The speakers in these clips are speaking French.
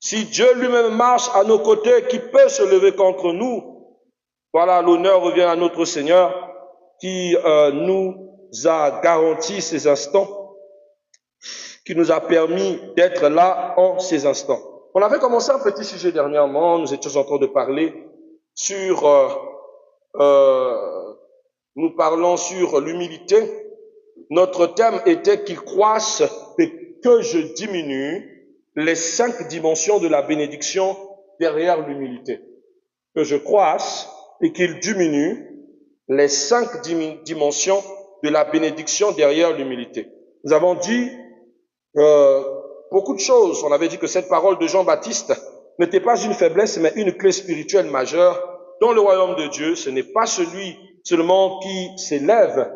Si Dieu lui-même marche à nos côtés, qui peut se lever contre nous? Voilà, l'honneur revient à notre Seigneur qui nous a garanti ces instants, qui nous a permis d'être là en ces instants. On avait commencé un petit sujet dernièrement, nous étions en train de parler sur, nous parlons sur l'humilité. Notre thème était qu'il croisse et que je diminue les 5 dimensions de la bénédiction derrière l'humilité. Que je croisse et qu'il diminue les 5 dimensions de la bénédiction derrière l'humilité. Nous avons dit beaucoup de choses. On avait dit que cette parole de Jean-Baptiste n'était pas une faiblesse, mais une clé spirituelle majeure. Dans le royaume de Dieu, ce n'est pas celui seulement qui s'élève,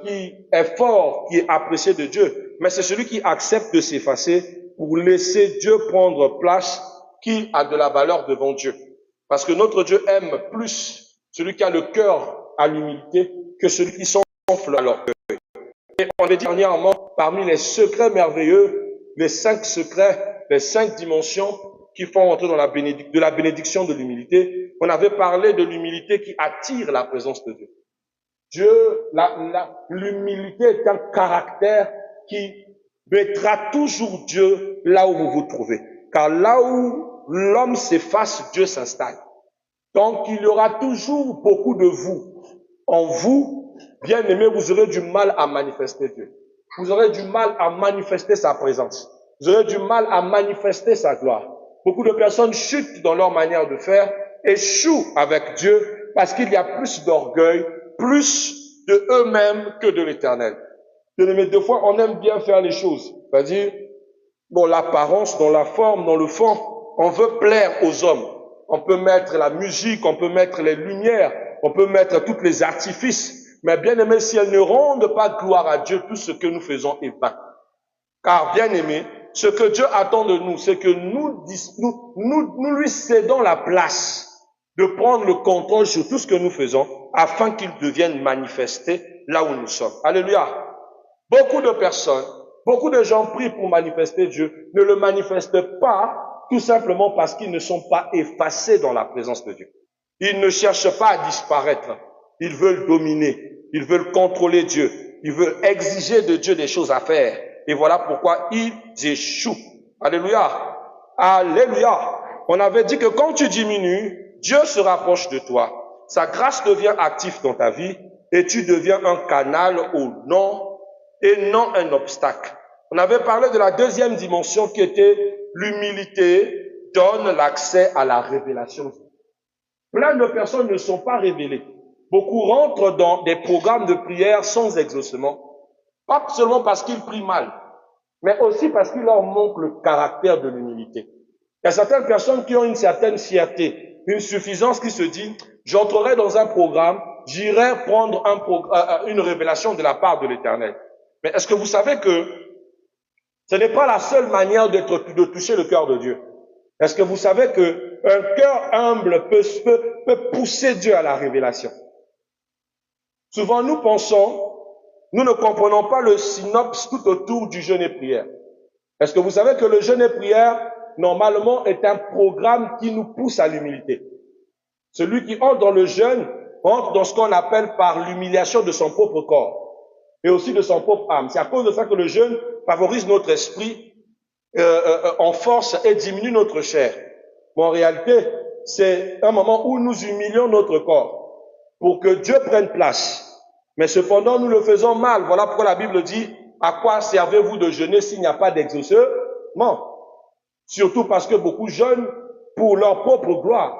qui est fort, qui est apprécié de Dieu, mais c'est celui qui accepte de s'effacer pour laisser Dieu prendre place, qui a de la valeur devant Dieu. Parce que notre Dieu aime plus celui qui a le cœur à l'humilité que celui qui s'enfle à l'orgueil. Et on a dit dernièrement, parmi les secrets merveilleux, les 5 secrets, les 5 dimensions qui font entrer dans la bénédiction de l'humilité, on avait parlé de l'humilité qui attire la présence de Dieu. L'humilité est un caractère qui mettra toujours Dieu là où vous vous trouvez. Car là où l'homme s'efface, Dieu s'installe. Donc il y aura toujours beaucoup de vous. En vous, bien-aimés, vous aurez du mal à manifester Dieu. Vous aurez du mal à manifester sa présence. Vous aurez du mal à manifester sa gloire. Beaucoup de personnes chutent dans leur manière de faire, échouent avec Dieu parce qu'il y a plus d'orgueil, plus de eux-mêmes que de l'Éternel. Bien-aimés, des fois, on aime bien faire les choses. C'est-à-dire, dans l'apparence, dans la forme, dans le fond, on veut plaire aux hommes. On peut mettre la musique, on peut mettre les lumières, on peut mettre tous les artifices. Mais bien aimé, si elles ne rendent pas gloire à Dieu, tout ce que nous faisons est vain. Car bien aimé, ce que Dieu attend de nous, c'est que nous lui cédons la place de prendre le contrôle sur tout ce que nous faisons afin qu'il devienne manifesté là où nous sommes. Alléluia. Beaucoup de personnes, beaucoup de gens prient pour manifester Dieu, ne le manifestent pas tout simplement parce qu'ils ne sont pas effacés dans la présence de Dieu. Ils ne cherchent pas à disparaître. Ils veulent dominer. Ils veulent contrôler Dieu. Ils veulent exiger de Dieu des choses à faire. Et voilà pourquoi ils échouent. Alléluia. Alléluia. On avait dit que quand tu diminues, Dieu se rapproche de toi. Sa grâce devient active dans ta vie et tu deviens un canal au nom et non un obstacle. On avait parlé de la deuxième dimension qui était l'humilité donne l'accès à la révélation. Plein de personnes ne sont pas révélées. Beaucoup rentrent dans des programmes de prière sans exaucement. Pas seulement parce qu'ils prient mal, mais aussi parce qu'il leur manque le caractère de l'humilité. Il y a certaines personnes qui ont une certaine fierté, une suffisance qui se dit, j'entrerai dans un programme, j'irai prendre une révélation de la part de l'Éternel. Mais est-ce que vous savez que ce n'est pas la seule manière de toucher le cœur de Dieu? Est-ce que vous savez que un cœur humble peut pousser Dieu à la révélation? Souvent, nous ne comprenons pas le synopsis tout autour du jeûne et prière. Est-ce que vous savez que le jeûne et prière, normalement, est un programme qui nous pousse à l'humilité? Celui qui entre dans le jeûne entre dans ce qu'on appelle par l'humiliation de son propre corps et aussi de son propre âme. C'est à cause de ça que le jeûne favorise notre esprit en force et diminue notre chair. Mais en réalité, c'est un moment où nous humilions notre corps pour que Dieu prenne place. Mais cependant, nous le faisons mal. Voilà pourquoi la Bible dit, à quoi servez-vous de jeûner s'il n'y a pas d'exaucement? Surtout parce que beaucoup jeûnent pour leur propre gloire.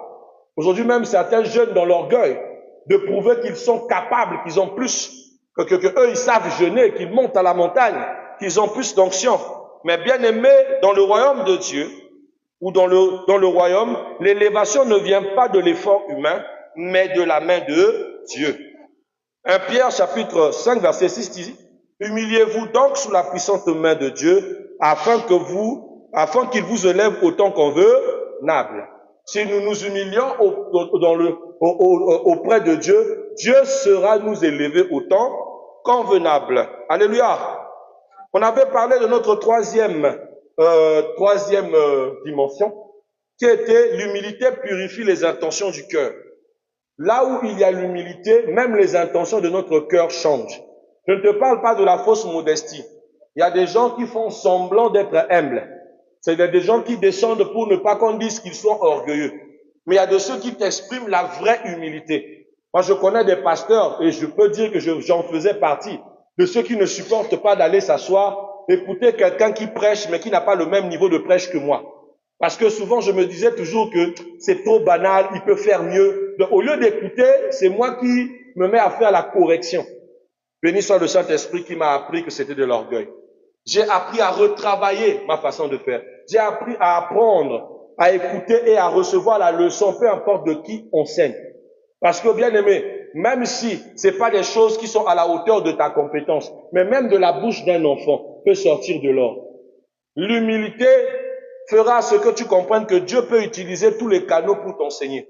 Aujourd'hui même, certains jeûnent dans l'orgueil de prouver qu'ils sont capables, qu'ils ont plus, que eux, ils savent jeûner, qu'ils montent à la montagne, qu'ils ont plus d'onction. Mais bien aimé, dans le royaume de Dieu, ou dans le royaume, l'élévation ne vient pas de l'effort humain, mais de la main de Dieu. 1 Pierre chapitre 5 verset 6 dit, humiliez-vous donc sous la puissante main de Dieu, afin qu'il vous élève autant convenable. Si nous nous humilions auprès de Dieu, Dieu sera nous élever autant convenable. Alléluia. On avait parlé de notre troisième troisième dimension, qui était l'humilité purifie les intentions du cœur. Là où il y a l'humilité, même les intentions de notre cœur changent. Je ne te parle pas de la fausse modestie. Il y a des gens qui font semblant d'être humbles. C'est des gens qui descendent pour ne pas qu'on dise qu'ils sont orgueilleux. Mais il y a de ceux qui t'expriment la vraie humilité. Moi, je connais des pasteurs et je peux dire que j'en faisais partie, de ceux qui ne supportent pas d'aller s'asseoir, écouter quelqu'un qui prêche mais qui n'a pas le même niveau de prêche que moi. Parce que souvent, je me disais toujours que c'est trop banal, il peut faire mieux. Donc, au lieu d'écouter, c'est moi qui me mets à faire la correction. Béni soit le Saint-Esprit qui m'a appris que c'était de l'orgueil. J'ai appris à retravailler ma façon de faire. J'ai appris à apprendre, à écouter et à recevoir la leçon, peu importe de qui enseigne. Parce que, bien aimé, même si c'est pas des choses qui sont à la hauteur de ta compétence, mais même de la bouche d'un enfant peut sortir de l'or. L'humilité fera ce que tu comprennes que Dieu peut utiliser tous les canaux pour t'enseigner.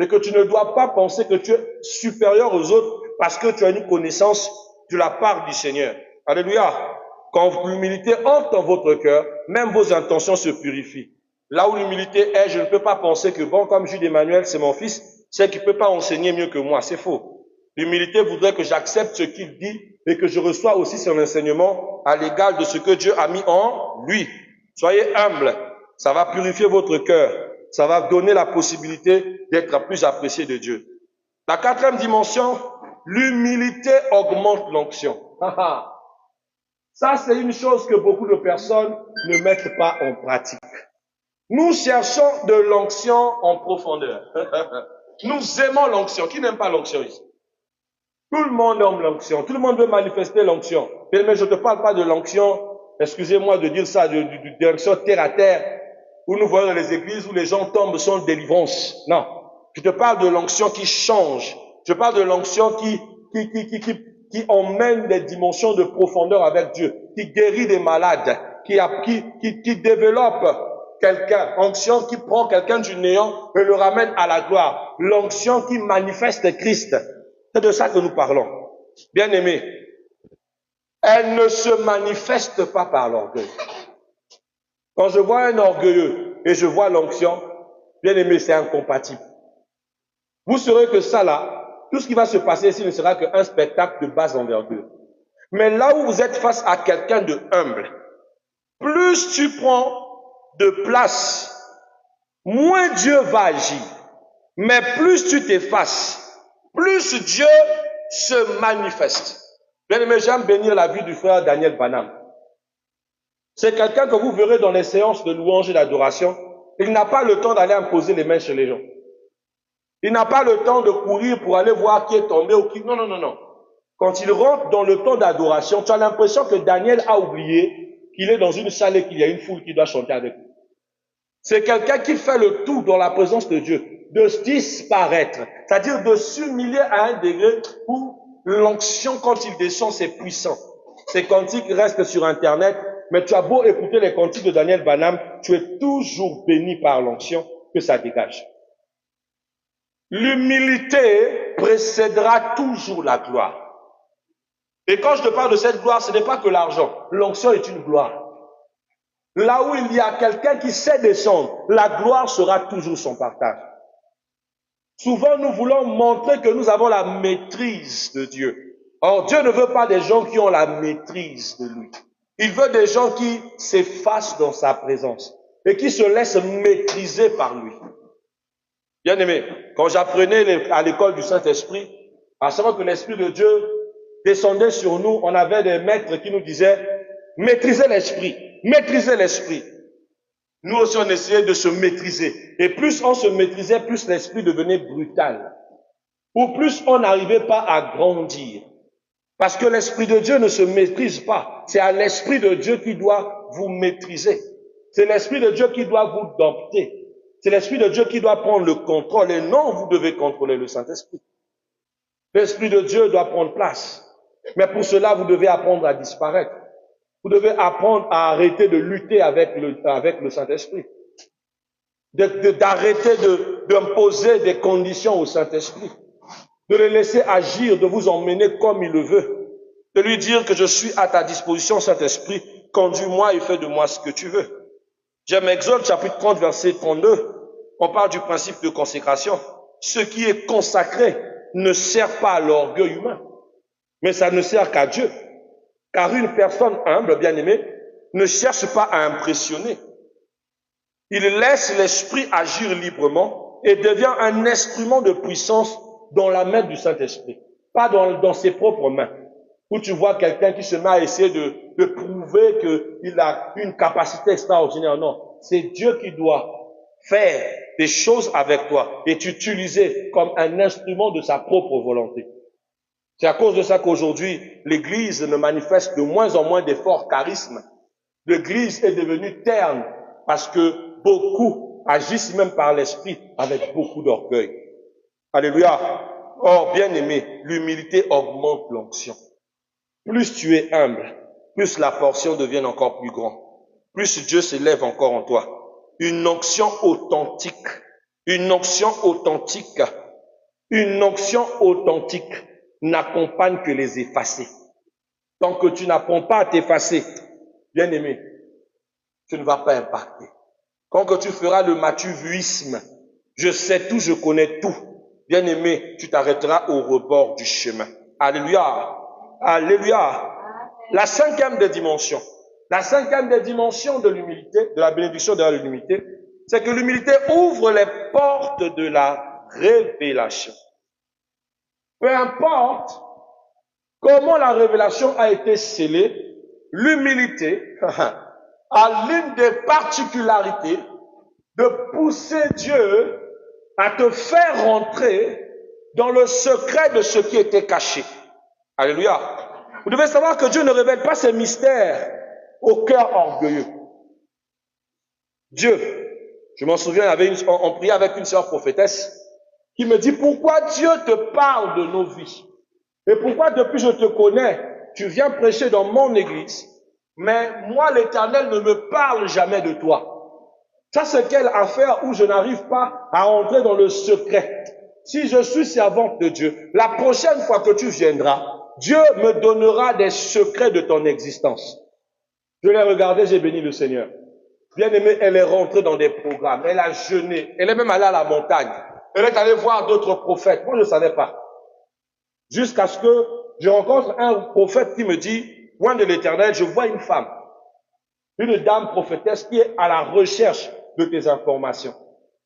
Et que tu ne dois pas penser que tu es supérieur aux autres parce que tu as une connaissance de la part du Seigneur. Alléluia. Quand l'humilité entre dans votre cœur, même vos intentions se purifient. Là où l'humilité est, je ne peux pas penser que, bon, comme Jude Emmanuel, c'est mon fils, c'est qu'il ne peut pas enseigner mieux que moi. C'est faux. L'humilité voudrait que j'accepte ce qu'il dit et que je reçois aussi son enseignement à l'égal de ce que Dieu a mis en lui. Soyez humble. Ça va purifier votre cœur. Ça va donner la possibilité d'être plus apprécié de Dieu. La quatrième dimension, l'humilité augmente l'onction. Ça, c'est une chose que beaucoup de personnes ne mettent pas en pratique. Nous cherchons de l'onction en profondeur. Nous aimons l'onction. Qui n'aime pas l'onction ici? Tout le monde aime l'onction. Tout le monde veut manifester l'onction. Mais je ne te parle pas de l'onction, excusez-moi de dire ça, de l'onction terre à terre, où nous voyons dans les églises où les gens tombent sans délivrance. Non. Je te parle de l'onction qui change. Je parle de l'onction qui emmène des dimensions de profondeur avec Dieu, qui guérit des malades, qui développe quelqu'un, onction qui prend quelqu'un du néant et le ramène à la gloire, l'onction qui manifeste Christ. C'est de ça que nous parlons. Bien aimé, elle ne se manifeste pas par l'orgueil. Quand je vois un orgueilleux et je vois l'onction, bien aimé, c'est incompatible. Vous saurez que ça là, tout ce qui va se passer ici ne sera qu'un spectacle de basse envergure. Mais là où vous êtes face à quelqu'un de humble, plus tu prends de place, moins Dieu va agir. Mais plus tu t'effaces, plus Dieu se manifeste. Bien aimé, j'aime bénir la vie du frère Daniel Banham. C'est quelqu'un que vous verrez dans les séances de louange et d'adoration. Il n'a pas le temps d'aller imposer les mains chez les gens. Il n'a pas le temps de courir pour aller voir qui est tombé ou qui... Non. Quand il rentre dans le temps d'adoration, tu as l'impression que Daniel a oublié qu'il est dans une salle et qu'il y a une foule qui doit chanter avec lui. C'est quelqu'un qui fait le tout dans la présence de Dieu, de disparaître, c'est-à-dire de s'humilier à un degré où l'onction, quand il descend, c'est puissant. Ces cantiques restent sur Internet, mais tu as beau écouter les cantiques de Daniel Banham, tu es toujours béni par l'onction que ça dégage. L'humilité précédera toujours la gloire. Et quand je te parle de cette gloire, ce n'est pas que l'argent. L'onction est une gloire. Là où il y a quelqu'un qui sait descendre, la gloire sera toujours son partage. Souvent, nous voulons montrer que nous avons la maîtrise de Dieu. Or, Dieu ne veut pas des gens qui ont la maîtrise de lui. Il veut des gens qui s'effacent dans sa présence et qui se laissent maîtriser par lui. Bien aimé, quand j'apprenais à l'école du Saint-Esprit, à savoir que l'Esprit de Dieu descendait sur nous, on avait des maîtres qui nous disaient « Maîtrisez l'Esprit, maîtrisez l'Esprit ». Nous aussi, on essayait de se maîtriser. Et plus on se maîtrisait, plus l'Esprit devenait brutal. Ou plus on n'arrivait pas à grandir. Parce que l'Esprit de Dieu ne se maîtrise pas. C'est à l'Esprit de Dieu qui doit vous maîtriser. C'est l'Esprit de Dieu qui doit vous dompter. C'est l'Esprit de Dieu qui doit prendre le contrôle. Et non, vous devez contrôler le Saint-Esprit. L'Esprit de Dieu doit prendre place. Mais pour cela, vous devez apprendre à disparaître. Vous devez apprendre à arrêter de lutter avec le Saint-Esprit. D'arrêter d'imposer des conditions au Saint-Esprit. De le laisser agir, de vous emmener comme il le veut. de lui dire que je suis à ta disposition, Saint-Esprit, conduis-moi et fais de moi ce que tu veux. J'aime Exode chapitre 30, verset 32, on parle du principe de consécration. Ce qui est consacré ne sert pas à l'orgueil humain, mais ça ne sert qu'à Dieu. Car une personne humble, bien-aimée, ne cherche pas à impressionner. Il laisse l'esprit agir librement et devient un instrument de puissance dans la main du Saint-Esprit, pas dans ses propres mains. Où tu vois quelqu'un qui se met à essayer de prouver qu'il a une capacité extraordinaire. Non, c'est Dieu qui doit faire des choses avec toi et t'utiliser comme un instrument de sa propre volonté. C'est à cause de ça qu'aujourd'hui, l'Église ne manifeste de moins en moins d'efforts charisme. L'Église est devenue terne parce que beaucoup agissent même par l'esprit avec beaucoup d'orgueil. Alléluia. Or, bien-aimé, l'humilité augmente l'onction. Plus tu es humble, plus la portion devient encore plus grande. Plus Dieu s'élève encore en toi. Une onction authentique. Une onction authentique. Une onction authentique n'accompagne que les effacés. Tant que tu n'apprends pas à t'effacer, bien-aimé, tu ne vas pas impacter. Quand que tu feras le mathuvuisme, je sais tout, je connais tout, bien-aimé, tu t'arrêteras au rebord du chemin. Alléluia. Alléluia. La cinquième des dimensions de l'humilité, de la bénédiction de l'humilité, c'est que l'humilité ouvre les portes de la révélation. Peu importe comment la révélation a été scellée, l'humilité a l'une des particularités de pousser Dieu à te faire rentrer dans le secret de ce qui était caché. Alléluia. Vous devez savoir que Dieu ne révèle pas ses mystères au cœur orgueilleux. Dieu, je m'en souviens, on priait avec une sœur prophétesse qui me dit, pourquoi Dieu te parle de nos vies? Et pourquoi depuis je te connais, tu viens prêcher dans mon église, mais moi l'Éternel ne me parle jamais de toi? Ça c'est quelle affaire où je n'arrive pas à entrer dans le secret? Si je suis servante de Dieu, la prochaine fois que tu viendras, Dieu me donnera des secrets de ton existence. Je l'ai regardé, j'ai béni le Seigneur. Bien aimé, elle est rentrée dans des programmes, elle a jeûné, elle est même allée à la montagne, elle est allée voir d'autres prophètes. Moi je ne savais pas. Jusqu'à ce que je rencontre un prophète qui me dit, loin de l'Éternel, je vois une femme, une dame prophétesse qui est à la recherche de tes informations,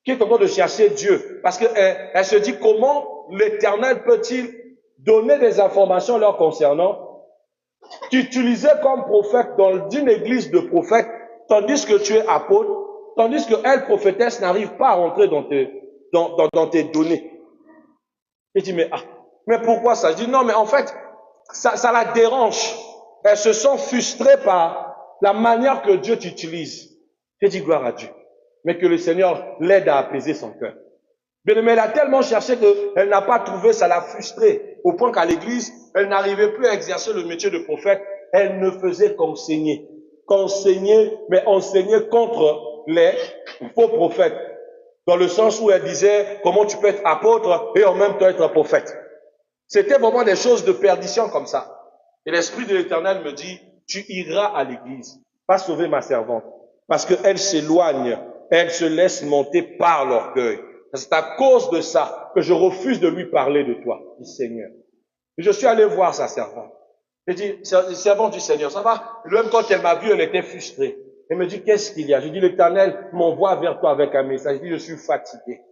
qui est en train de chercher Dieu, parce qu'elle se dit comment l'Éternel peut-il donner des informations leur concernant, t'utiliser comme prophète dans une église de prophètes, tandis que tu es apôtre, tandis que elle, prophétesse, n'arrive pas à rentrer dans tes données. Il dit, mais pourquoi ça? Je dis, non, mais en fait, ça la dérange. Elle se sent frustrée par la manière que Dieu t'utilise. J'ai dit, gloire à Dieu. Mais que le Seigneur l'aide à apaiser son cœur. Mais elle a tellement cherché qu'elle n'a pas trouvé, ça l'a frustrée. Au point qu'à l'église, elle n'arrivait plus à exercer le métier de prophète. Elle ne faisait qu'enseigner. Mais enseigner contre les faux prophètes. Dans le sens où elle disait, comment tu peux être apôtre et en même temps être prophète. C'était vraiment des choses de perdition comme ça. Et l'Esprit de l'Éternel me dit, tu iras à l'église, pas sauver ma servante, parce qu'elle s'éloigne, elle se laisse monter par l'orgueil. C'est à cause de ça que je refuse de lui parler de toi, dit Seigneur. Et je suis allé voir sa servante. J'ai dit, servante du Seigneur, ça va? Même quand elle m'a vu, elle était frustrée. Elle me dit, qu'est-ce qu'il y a? J'ai dit, l'Éternel m'envoie vers toi avec un message. Je dis, je suis fatigué.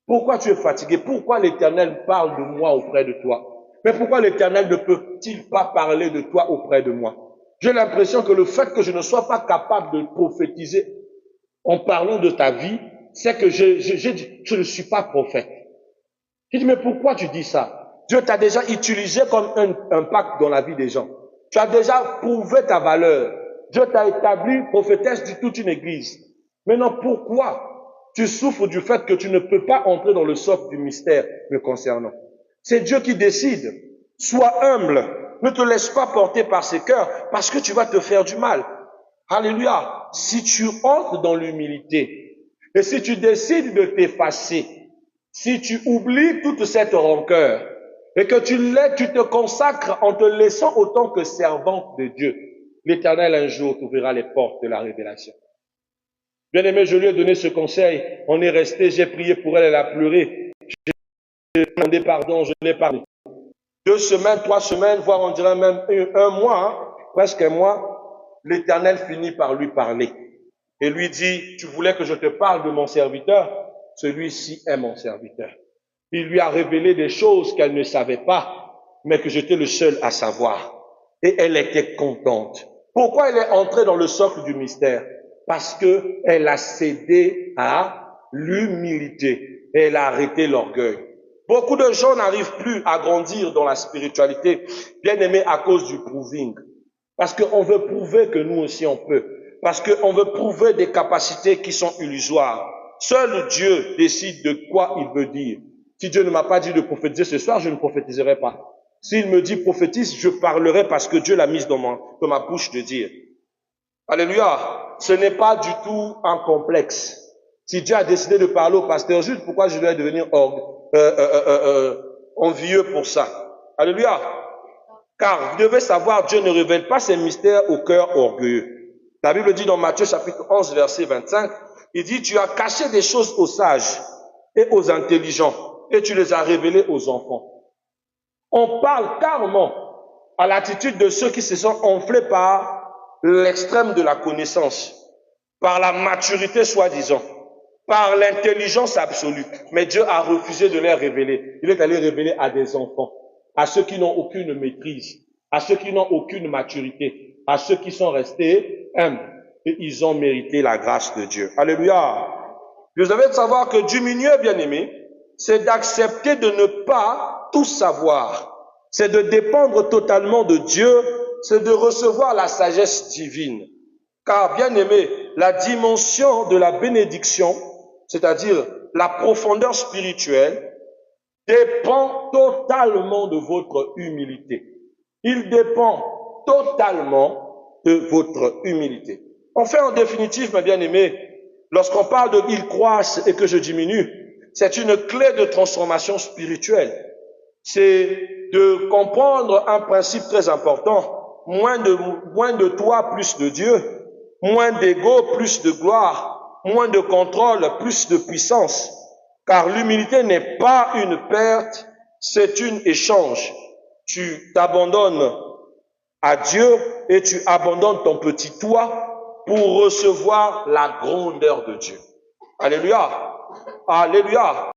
Pourquoi tu es fatigué? Pourquoi l'Éternel parle de moi auprès de toi? Mais pourquoi l'Éternel ne peut-il pas parler de toi auprès de moi? J'ai l'impression que le fait que je ne sois pas capable de prophétiser en parlant de ta vie, c'est que je ne suis pas prophète. Je dis, mais pourquoi tu dis ça? Dieu t'a déjà utilisé comme un impact dans la vie des gens. Tu as déjà prouvé ta valeur. Dieu t'a établi prophétesse de toute une église. Maintenant, pourquoi tu souffres du fait que tu ne peux pas entrer dans le socle du mystère me concernant? C'est Dieu qui décide. Sois humble. Ne te laisse pas porter par ses cœurs parce que tu vas te faire du mal. Alléluia. Si tu entres dans l'humilité et si tu décides de t'effacer, si tu oublies toute cette rancœur, et que tu te consacres en te laissant autant que servante de Dieu, l'Éternel un jour t'ouvrira les portes de la révélation. Bien aimé, je lui ai donné ce conseil, on est resté, j'ai prié pour elle, elle a pleuré, j'ai demandé pardon, je l'ai pardonné. 2 semaines, 3 semaines, voire on dirait même un mois, hein, presque un mois, l'Éternel finit par lui parler et lui dit, tu voulais que je te parle de mon serviteur, celui-ci est mon serviteur. Il lui a révélé des choses qu'elle ne savait pas, mais que j'étais le seul à savoir. Et elle était contente. Pourquoi elle est entrée dans le socle du mystère? Parce que elle a cédé à l'humilité et elle a arrêté l'orgueil. Beaucoup de gens n'arrivent plus à grandir dans la spiritualité, bien aimés, à cause du proving. Parce qu'on veut prouver que nous aussi on peut. Parce qu'on veut prouver des capacités qui sont illusoires. Seul Dieu décide de quoi il veut dire. Si Dieu ne m'a pas dit de prophétiser ce soir, je ne prophétiserai pas. S'il me dit prophétise, je parlerai parce que Dieu l'a mise dans ma bouche de dire. Alléluia. Ce n'est pas du tout un complexe. Si Dieu a décidé de parler au pasteur Jude, pourquoi je dois devenir envieux pour ça? Alléluia. Car vous devez savoir, Dieu ne révèle pas ses mystères au cœur orgueilleux. La Bible dit dans Matthieu chapitre 11, verset 25, il dit, tu as caché des choses aux sages et aux intelligents et tu les as révélées aux enfants. On parle carrément à l'attitude de ceux qui se sont enflés par l'extrême de la connaissance, par la maturité soi-disant, par l'intelligence absolue. Mais Dieu a refusé de les révéler. Il est allé révéler à des enfants, à ceux qui n'ont aucune maîtrise, à ceux qui n'ont aucune maturité, à ceux qui sont restés humbles. Et ils ont mérité la grâce de Dieu. Alléluia. Vous devez savoir que diminuer, bien aimé, c'est d'accepter de ne pas tout savoir. C'est de dépendre totalement de Dieu, c'est de recevoir la sagesse divine. Car, bien aimé, la dimension de la bénédiction, c'est-à-dire la profondeur spirituelle, dépend totalement de votre humilité. Il dépend totalement de votre humilité. Enfin, en définitive, mes bien-aimés, lorsqu'on parle de « il croisse et que je diminue », c'est une clé de transformation spirituelle. C'est de comprendre un principe très important. Moins de toi, plus de Dieu. Moins d'ego, plus de gloire. Moins de contrôle, plus de puissance. Car l'humilité n'est pas une perte, c'est un échange. Tu t'abandonnes à Dieu et tu abandonnes ton petit toi pour recevoir la grandeur de Dieu. Alléluia. Alléluia.